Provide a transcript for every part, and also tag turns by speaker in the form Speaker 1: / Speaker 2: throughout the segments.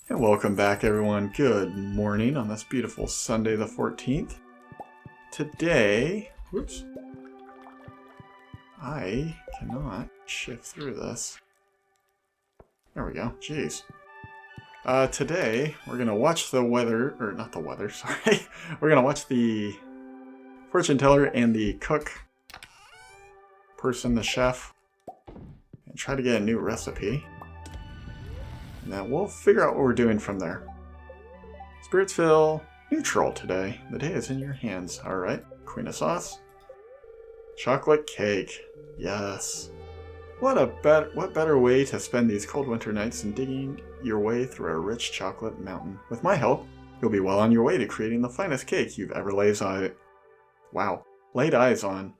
Speaker 1: And welcome back, everyone. Good morning on this beautiful Sunday the 14th. Today, whoops, I cannot shift through this. There we go. Jeez. Today, we're going to watch the weather, or not the weather, sorry. We're going to watch the fortune teller and the cook person, the chef, and try to get a new recipe. And then we'll figure out what we're doing from there. Spirits feel neutral today. The day is in your hands. Alright. Queen of sauce. Chocolate cake. Yes. What better way to spend these cold winter nights than digging your way through a rich chocolate mountain. With my help, you'll be well on your way to creating the finest cake you've ever laid eyes on.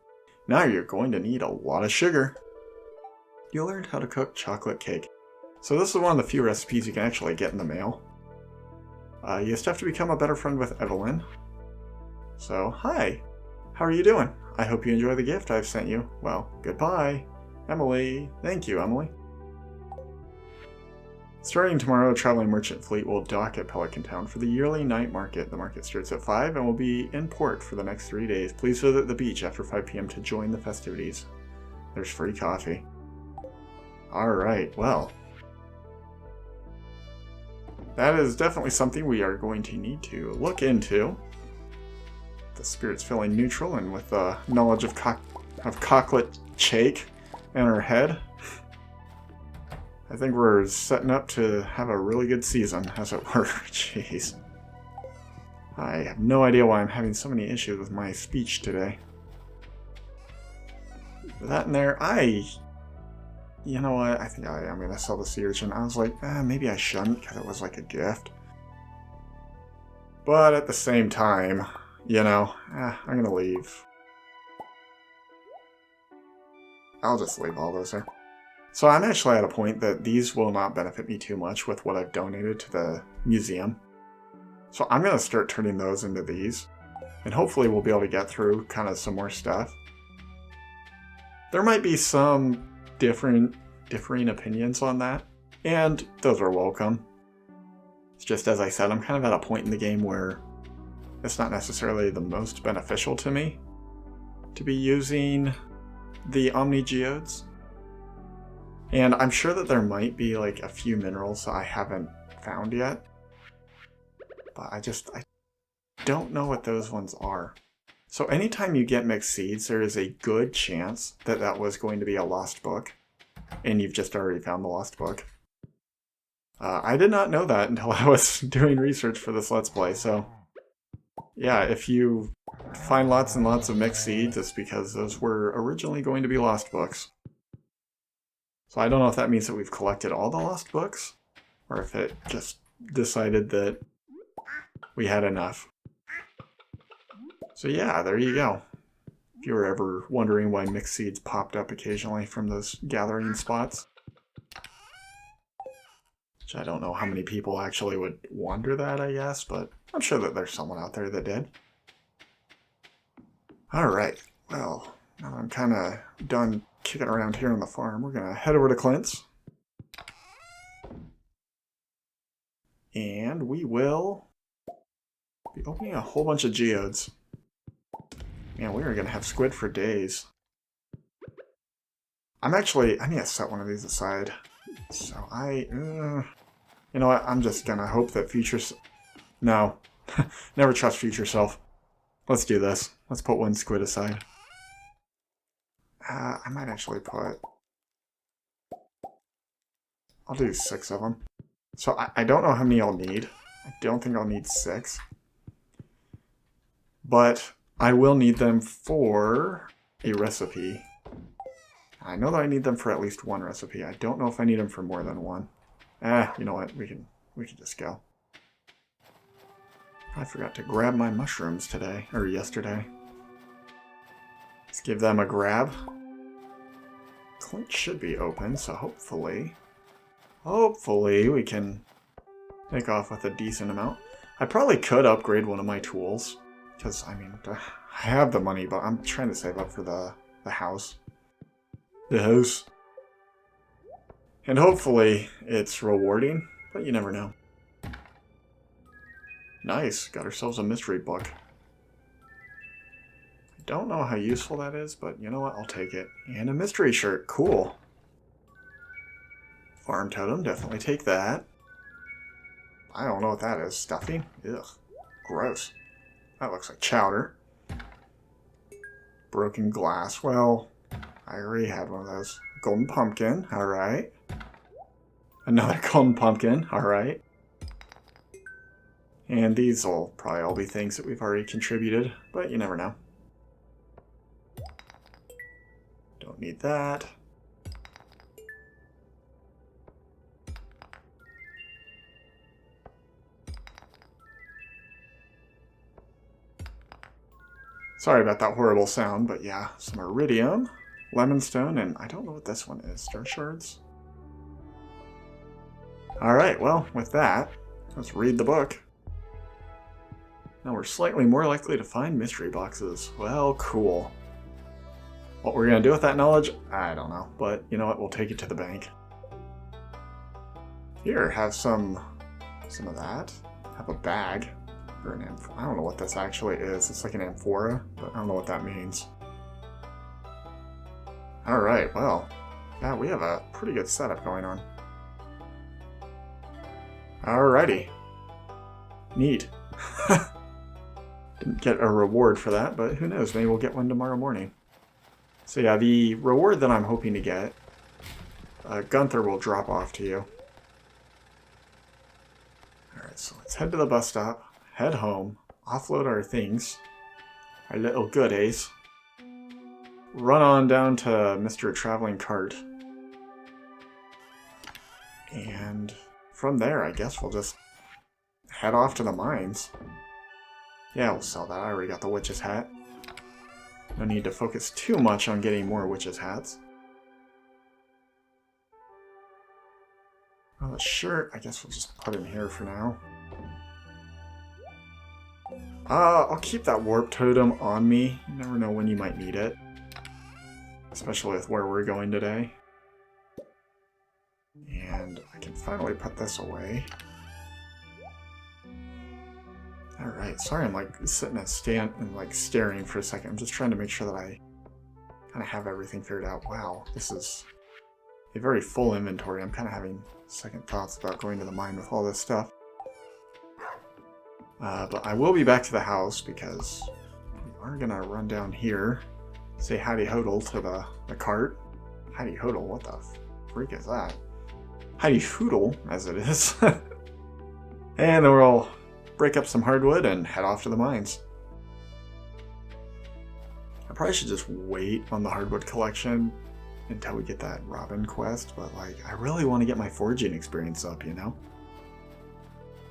Speaker 1: Now you're going to need a lot of sugar. You learned how to cook chocolate cake. So this is one of the few recipes you can actually get in the mail. You just have to become a better friend with Evelyn. So, hi. How are you doing? I hope you enjoy the gift I've sent you. Well, goodbye. Emily. Thank you, Emily. Starting tomorrow, a traveling merchant fleet will dock at Pelican Town for the yearly night market. The market starts at 5 and will be in port for the next 3 days. Please visit the beach after 5 p.m. to join the festivities. There's free coffee. Alright, well. That is definitely something we are going to need to look into. The spirit's feeling neutral and with the knowledge of chocolate cake in our head. I think we're setting up to have a really good season, as it were. Jeez. I have no idea why I'm having so many issues with my speech today. With that in there, you know what, I think I am going to sell the sea urchin. I was like, maybe I shouldn't, because it was like a gift. But at the same time, you know, I'm going to leave. I'll just leave all those there. So I'm actually at a point that these will not benefit me too much with what I've donated to the museum. So I'm going to start turning those into these. And hopefully we'll be able to get through kind of some more stuff. There might be some differing opinions on that, and those are welcome. It's just, as I said, I'm kind of at a point in the game where it's not necessarily the most beneficial to me to be using the Omni Geodes. And I'm sure that there might be like a few minerals I haven't found yet, but I don't know what those ones are. So anytime you get mixed seeds, there is a good chance that that was going to be a lost book, and you've just already found the lost book. I did not know that until I was doing research for this Let's Play, so yeah, if you find lots and lots of mixed seeds, it's because those were originally going to be lost books. So I don't know if that means that we've collected all the lost books, or if it just decided that we had enough. So yeah, there you go. If you were ever wondering why mixed seeds popped up occasionally from those gathering spots. Which I don't know how many people actually would wonder that, I guess, but I'm sure that there's someone out there that did. Alright, well, now I'm kind of done kicking around here on the farm. We're going to head over to Clint's. And we will be opening a whole bunch of geodes. Man, we are going to have squid for days. I need to set one of these aside. So you know what, I'm just going to hope that no, never trust future self. Let's do this. Let's put one squid aside. I might actually I'll do 6 of them. So I don't know how many I'll need. I don't think I'll need 6. But I will need them for a recipe. I know that I need them for at least one recipe. I don't know if I need them for more than one. You know what? We can just go. I forgot to grab my mushrooms today, or yesterday. Let's give them a grab. Clint should be open, so hopefully we can make off with a decent amount. I probably could upgrade one of my tools. Because, I mean, I have the money, but I'm trying to save up for the house. The house. And hopefully it's rewarding, but you never know. Nice. Got ourselves a mystery book. I don't know how useful that is, but you know what? I'll take it. And a mystery shirt. Cool. Farm totem. Definitely take that. I don't know what that is. Stuffing? Ugh. Gross. That looks like chowder. Broken glass. Well, I already had one of those. Golden pumpkin. Alright. Another golden pumpkin. Alright. And these will probably all be things that we've already contributed, but you never know. Don't need that. Sorry about that horrible sound, but yeah, some iridium, lemon stone, and I don't know what this one is. Star shards? Alright, well, with that, let's read the book. Now we're slightly more likely to find mystery boxes. Well, cool. What we're going to do with that knowledge, I don't know. But you know what, we'll take it to the bank. Here, have some of that. Have a bag. Or an I don't know what this actually is. It's like an amphora, but I don't know what that means. Alright, well. Yeah, we have a pretty good setup going on. Alrighty. Neat. Didn't get a reward for that, but who knows, maybe we'll get one tomorrow morning. So yeah, the reward that I'm hoping to get, Gunther will drop off to you. Alright, so let's head to the bus stop, head home, offload our things, our little goodies, run on down to Mr. Traveling Cart, and from there I guess we'll just head off to the mines. Yeah, we'll sell that. I already got the witch's hat. No need to focus too much on getting more witch's hats. Well, the shirt, I guess we'll just put in here for now. I'll keep that warp totem on me. You never know when you might need it. Especially with where we're going today. And I can finally put this away. Alright, sorry I'm like sitting and staring for a second. I'm just trying to make sure that I kind of have everything figured out. Wow, this is a very full inventory. I'm kind of having second thoughts about going to the mine with all this stuff. But I will be back to the house because we are going to run down here, say howdy hodl to the cart. Howdy hodl, what the freak is that? Howdy hoodle, as it is. And then we'll break up some hardwood and head off to the mines. I probably should just wait on the hardwood collection until we get that Robin quest, but like, I really want to get my foraging experience up, you know?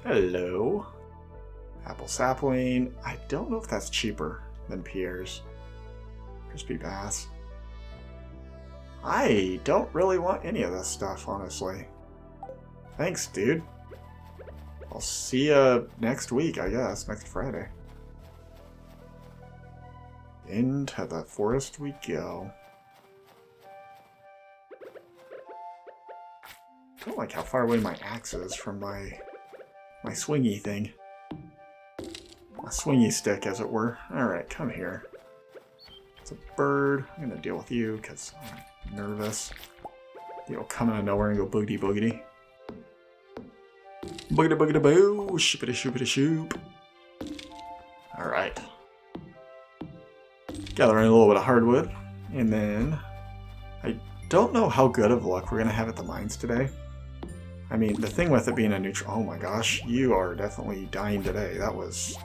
Speaker 1: Hello. Apple sapling. I don't know if that's cheaper than Pierre's. Crispy bass. I don't really want any of this stuff, honestly. Thanks, dude. I'll see you next week, I guess, next Friday. Into the forest we go. I don't like how far away my axe is from my swingy thing. My swingy stick, as it were. Alright, come here. It's a bird. I'm gonna deal with you, because I'm nervous. You'll come out of nowhere and go boogity boogity. Boogity boogity boo! Shoopity shoopity shoop! Alright. Gathering a little bit of hardwood. And then I don't know how good of luck we're going to have at the mines today. I mean, the thing with it being a neutral... Oh my gosh, you are definitely dying today. That was...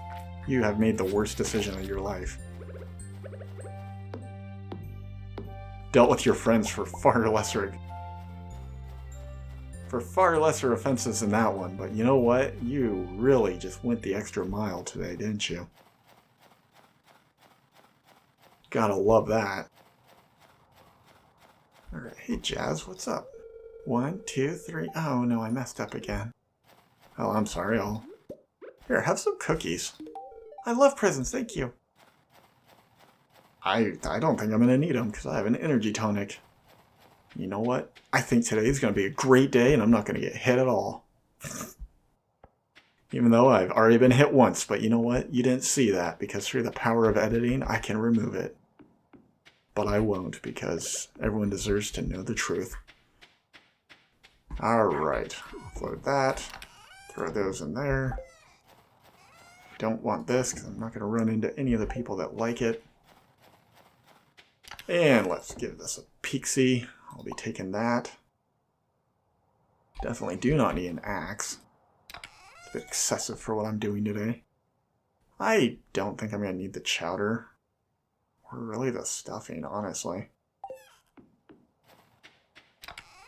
Speaker 1: You have made the worst decision of your life. Dealt with your friends for far lesser offenses than that one, but you know what? You really just went the extra mile today, didn't you? Gotta love that. Alright, hey Jazz, what's up? 1, 2, 3. Oh no, I messed up again. Oh, I'm sorry, Here, have some cookies. I love presents, thank you. I don't think I'm gonna need them, because I have an energy tonic. You know what? I think today is gonna be a great day, and I'm not gonna get hit at all. Even though I've already been hit once, but you know what? You didn't see that because through the power of editing, I can remove it. But I won't because everyone deserves to know the truth. Alright, upload that. Throw those in there. Don't want this because I'm not going to run into any of the people that like it. And let's give this a peek-see. I'll be taking that. Definitely do not need an axe. It's a bit excessive for what I'm doing today. I don't think I'm going to need the chowder. Or really the stuffing, honestly.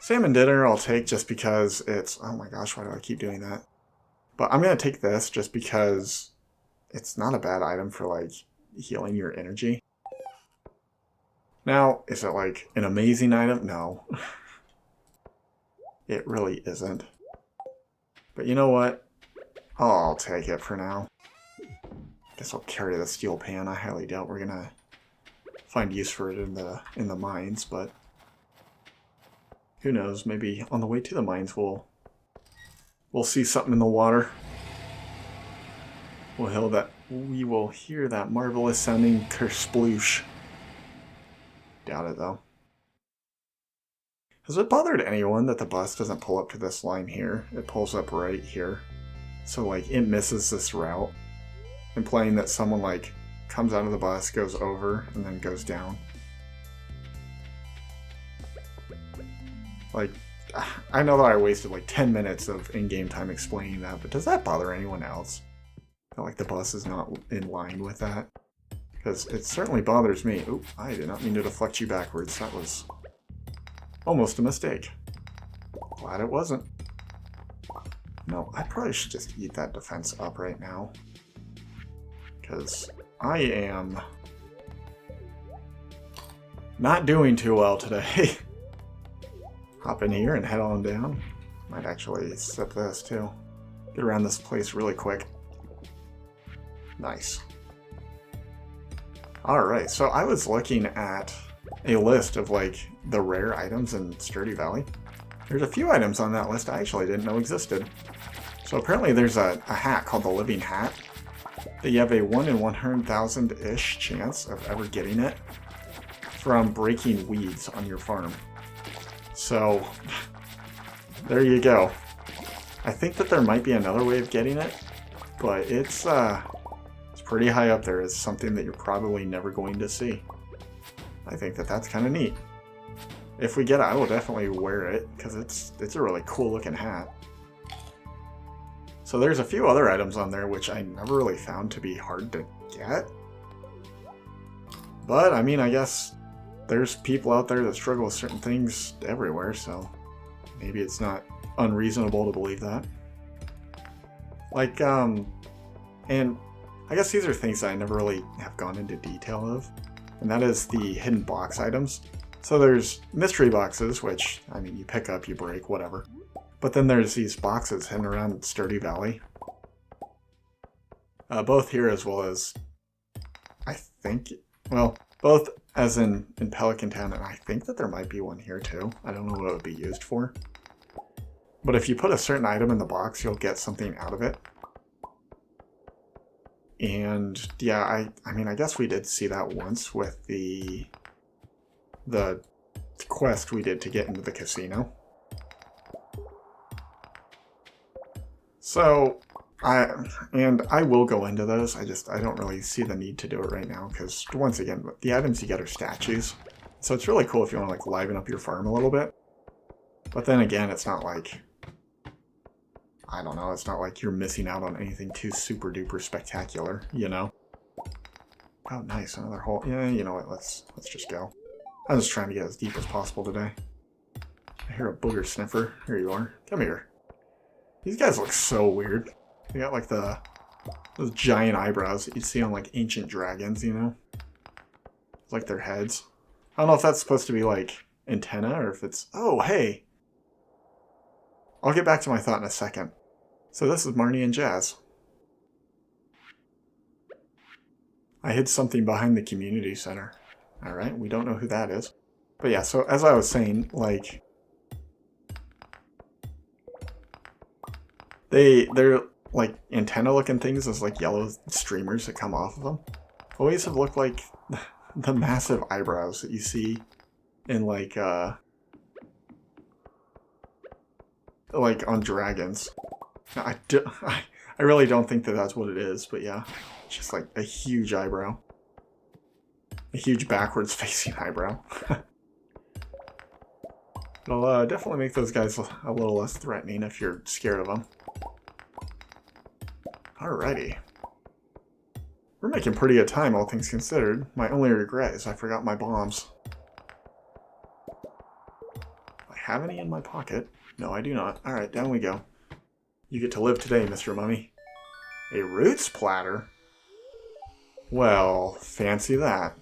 Speaker 1: Salmon dinner I'll take just because it's... Oh my gosh, why do I keep doing that? But I'm going to take this just because it's not a bad item for, like, healing your energy. Now, is it, like, an amazing item? No. It really isn't. But you know what? I'll take it for now. Guess I'll carry the steel pan. I highly doubt we're going to find use for it in the mines, but... Who knows, maybe on the way to the mines we'll see something in the water. We will hear that marvelous sounding kersploosh. Doubt it though. Has it bothered anyone that the bus doesn't pull up to this line here? It pulls up right here. So like it misses this route, implying that someone like comes out of the bus, goes over, and then goes down. Like, I know that I wasted like 10 minutes of in-game time explaining that, but does that bother anyone else? That, like, the bus is not in line with that? Because it certainly bothers me. Oop, I did not mean to deflect you backwards. That was almost a mistake. Glad it wasn't. No, I probably should just eat that defense up right now. Because I am not doing too well today. Hop in here and head on down. Might actually sip this too. Get around this place really quick. Nice. Alright, so I was looking at a list of like the rare items in Stardew Valley. There's a few items on that list I actually didn't know existed. So apparently there's a hat called the Living Hat that you have a 1 in 100,000-ish chance of ever getting it from breaking weeds on your farm. So, there you go. I think that there might be another way of getting it, but it's pretty high up there as something that you're probably never going to see. I think that that's kind of neat. If we get it, I will definitely wear it, because it's a really cool looking hat. So there's a few other items on there which I never really found to be hard to get. But, I mean, I guess there's people out there that struggle with certain things everywhere, so maybe it's not unreasonable to believe that. Like, and I guess these are things that I never really have gone into detail of, and that is the hidden box items. So there's mystery boxes, which, I mean, you pick up, you break, whatever. But then there's these boxes hidden around Stardew Valley. Both here as well as, I think, well, both as in Pelican Town, and I think that there might be one here too. I don't know what it would be used for. But if you put a certain item in the box, you'll get something out of it. And yeah, I mean, I guess we did see that once with the quest we did to get into the casino. So, I will go into those. I don't really see the need to do it right now because, once again, the items you get are statues. So it's really cool if you want to like liven up your farm a little bit. But then again, it's not like, I don't know, it's not like you're missing out on anything too super duper spectacular, you know? Oh, nice, another hole. Yeah, you know what, let's just go. I was just trying to get as deep as possible today. I hear a booger sniffer. Here you are. Come here. These guys look so weird. They got like those giant eyebrows that you'd see on like ancient dragons, you know? It's like their heads. I don't know if that's supposed to be like antenna or if it's... Oh, hey! I'll get back to my thought in a second. So this is Marnie and Jazz. I hid something behind the community center. Alright, we don't know who that is. But yeah, so as I was saying, like... They're like antenna looking things, those like yellow streamers that come off of them, always have looked like the massive eyebrows that you see in like on dragons. I really don't think that that's what it is, but yeah, it's just like a huge eyebrow. A huge backwards facing eyebrow. It'll definitely make those guys a little less threatening if you're scared of them. Alrighty. We're making pretty good time, all things considered. My only regret is I forgot my bombs. I have any in my pocket? No, I do not. Alright, down we go. You get to live today, Mr. Mummy. A roots platter? Well, fancy that.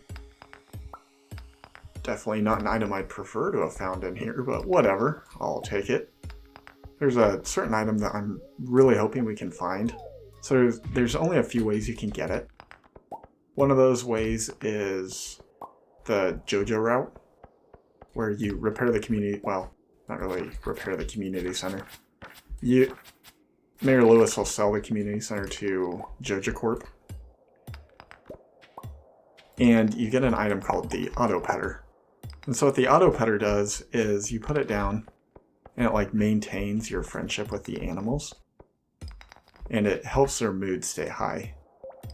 Speaker 1: Definitely not an item I'd prefer to have found in here, but whatever. I'll take it. There's a certain item that I'm really hoping we can find. So there's only a few ways you can get it. One of those ways is the JoJo route, where you repair the community, well, not really repair the community center. Mayor Lewis will sell the community center to JoJo Corp. And you get an item called the Auto Petter. And so what the Auto Petter does is you put it down and it like maintains your friendship with the animals. And it helps their mood stay high.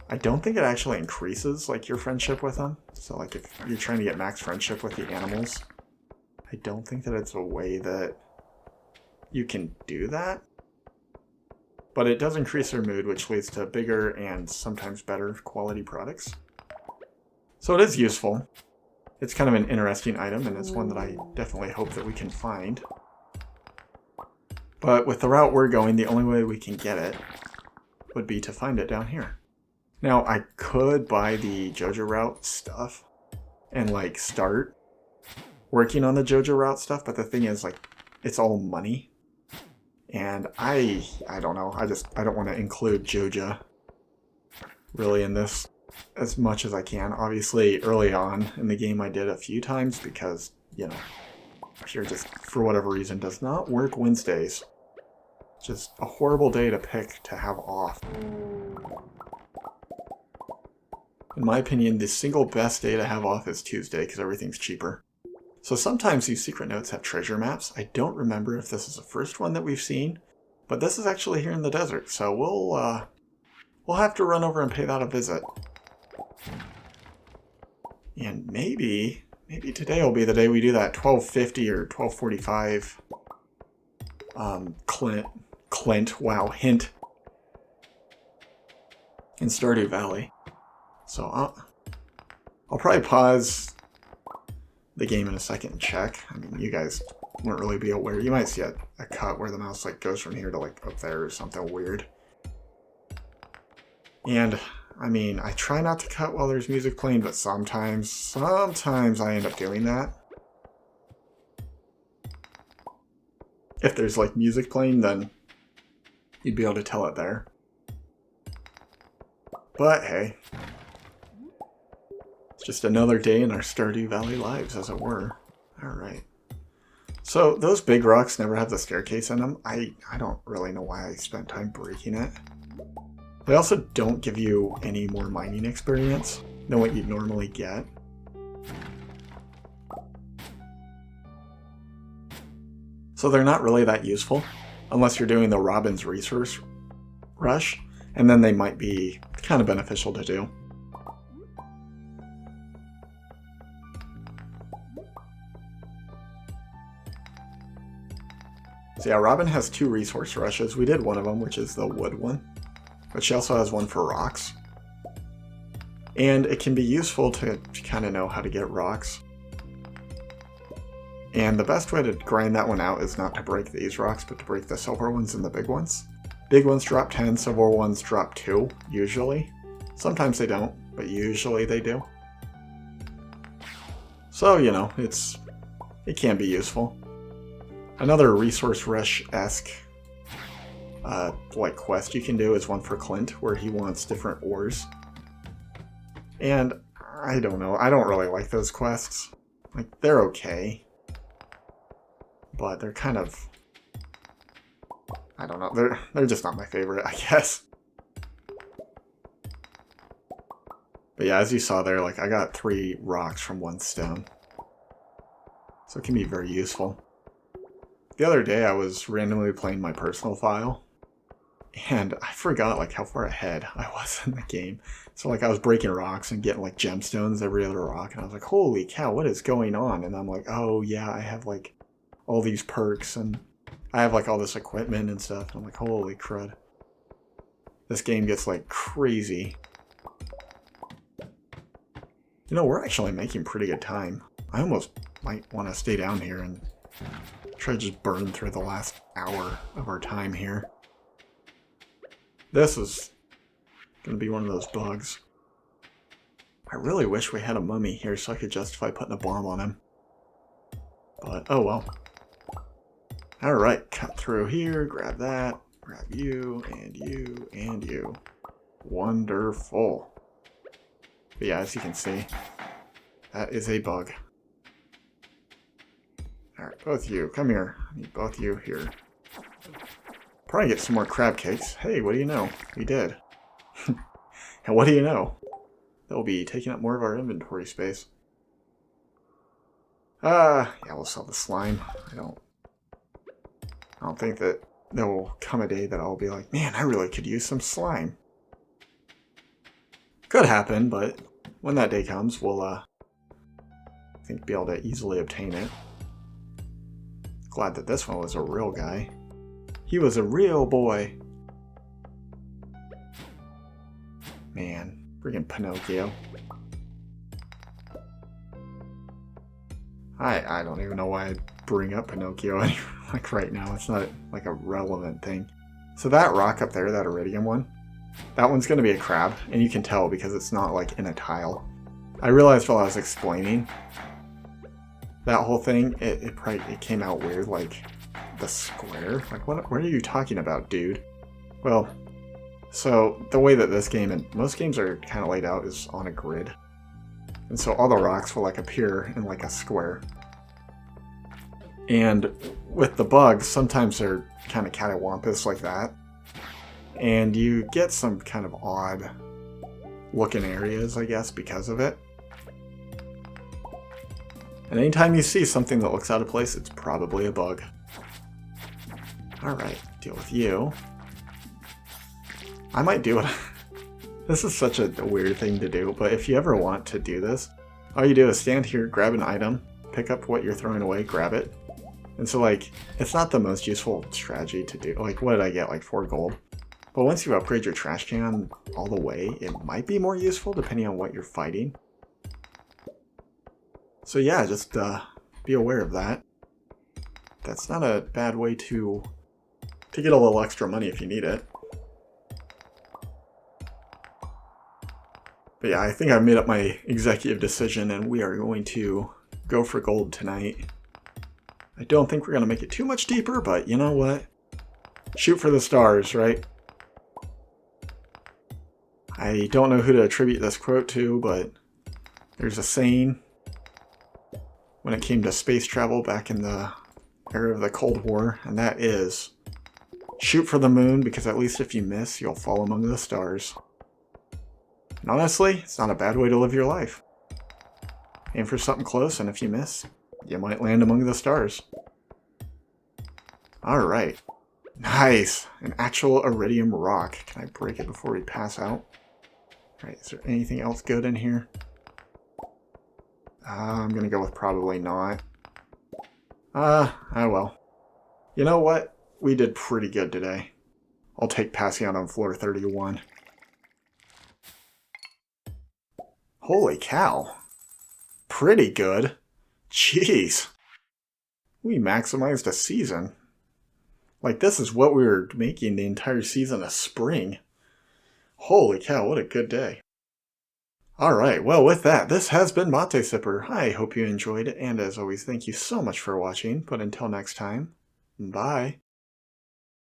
Speaker 1: I don't think it actually increases like your friendship with them. So like if you're trying to get max friendship with the animals, I don't think that it's a way that you can do that. But it does increase their mood, which leads to bigger and sometimes better quality products. So it is useful. It's kind of an interesting item, and it's one that I definitely hope that we can find. But with the route we're going, the only way we can get it would be to find it down here. Now, I could buy the JoJo route stuff and like start working on the JoJo route stuff, but the thing is, like, it's all money. And I don't know, I don't want to include JoJo really in this as much as I can. Obviously, early on in the game I did a few times because, you know, Pure just, for whatever reason, does not work Wednesdays. Just a horrible day to pick to have off. In my opinion, the single best day to have off is Tuesday because everything's cheaper. So sometimes these secret notes have treasure maps. I don't remember if this is the first one that we've seen, but this is actually here in the desert, so we'll have to run over and pay that a visit. And maybe today will be the day we do that 1250 or 1245 Clint, wow, hint, in Stardew Valley. So I'll probably pause the game in a second and check. I mean, you guys won't really be aware. You might see a cut where the mouse like goes from here to like up there or something weird. And I mean, I try not to cut while there's music playing, but sometimes I end up doing that. If there's like music playing, then you'd be able to tell it there. But hey, it's just another day in our Stardew Valley lives, as it were. Alright. So those big rocks never have the staircase in them. I don't really know why I spent time breaking it. They also don't give you any more mining experience than what you'd normally get. So they're not really that useful, unless you're doing the Robin's Resource Rush, and then they might be kind of beneficial to do. So yeah, Robin has 2 resource rushes. We did one of them, which is the wood one. But she also has one for rocks. And it can be useful to kind of know how to get rocks. And the best way to grind that one out is not to break these rocks, but to break the silver ones and the big ones. Big ones drop 10, silver ones drop 2, usually. Sometimes they don't, but usually they do. So, you know, it can be useful. Another resource rush-esque like quest you can do is one for Clint, where he wants different ores. And I don't know, I don't really like those quests. Like, they're okay, but they're kind of I don't know. They're just not my favorite, I guess. But yeah, as you saw there, like I got 3 rocks from 1 stone. So it can be very useful. The other day I was randomly playing my personal file. And I forgot like how far ahead I was in the game. So like I was breaking rocks and getting like gemstones every other rock. And I was like, holy cow, what is going on? And I'm like, oh yeah, I have like all these perks and I have like all this equipment and stuff. And I'm like, holy crud. This game gets like crazy. You know, we're actually making pretty good time. I almost might want to stay down here and try to just burn through the last hour of our time here. This is going to be one of those bugs. I really wish we had a mummy here so I could justify putting a bomb on him. But, oh well. Alright, cut through here, grab that, grab you, and you, and you. Wonderful. But yeah, as you can see, that is a bug. Alright, both you, come here. I need both you here. Probably get some more crab cakes. Hey, what do you know? We did. And what do you know? They'll be taking up more of our inventory space. Yeah, we'll sell the slime. I don't think that there will come a day that I'll be like, man, I really could use some slime. Could happen, but when that day comes, we'll, I think, be able to easily obtain it. Glad that this one was a real guy. He was a real boy. Man, friggin' Pinocchio. I don't even know why I bring up Pinocchio like right now. It's not like a relevant thing. So that rock up there, that iridium one, that one's going to be a crab, and you can tell because it's not like in a tile. I realized while I was explaining that whole thing, it came out weird, like the square? Like, what are you talking about, dude? Well, so the way that this game and most games are kind of laid out is on a grid. And so all the rocks will like appear in like a square. And with the bugs, sometimes they're kind of cattywampus like that. And you get some kind of odd looking areas, I guess, because of it. And anytime you see something that looks out of place, it's probably a bug. Alright, deal with you. I might do it. This is such a weird thing to do, but if you ever want to do this, all you do is stand here, grab an item, pick up what you're throwing away, grab it. And so, like, it's not the most useful strategy to do. Like, what did I get? Like 4 gold? But once you upgrade your trash can all the way, it might be more useful depending on what you're fighting. So yeah, just be aware of that. That's not a bad way to get a little extra money if you need it. But yeah, I think I've made up my executive decision and we are going to go for gold tonight. I don't think we're going to make it too much deeper, but you know what? Shoot for the stars, right? I don't know who to attribute this quote to, but there's a saying when it came to space travel back in the era of the Cold War, and that is, shoot for the moon, because at least if you miss, you'll fall among the stars. And honestly, it's not a bad way to live your life. Aim for something close, and if you miss, you might land among the stars. Alright. Nice! An actual iridium rock. Can I break it before we pass out? Alright, is there anything else good in here? I'm gonna go with probably not. Oh well. You know what? We did pretty good today. I'll take passing out on floor 31. Holy cow. Pretty good. Jeez. We maximized a season. Like, this is what we were making the entire season of spring. Holy cow, what a good day. Alright, well with that, this has been Mate Sipper. I hope you enjoyed it, and as always, thank you so much for watching. But until next time, bye.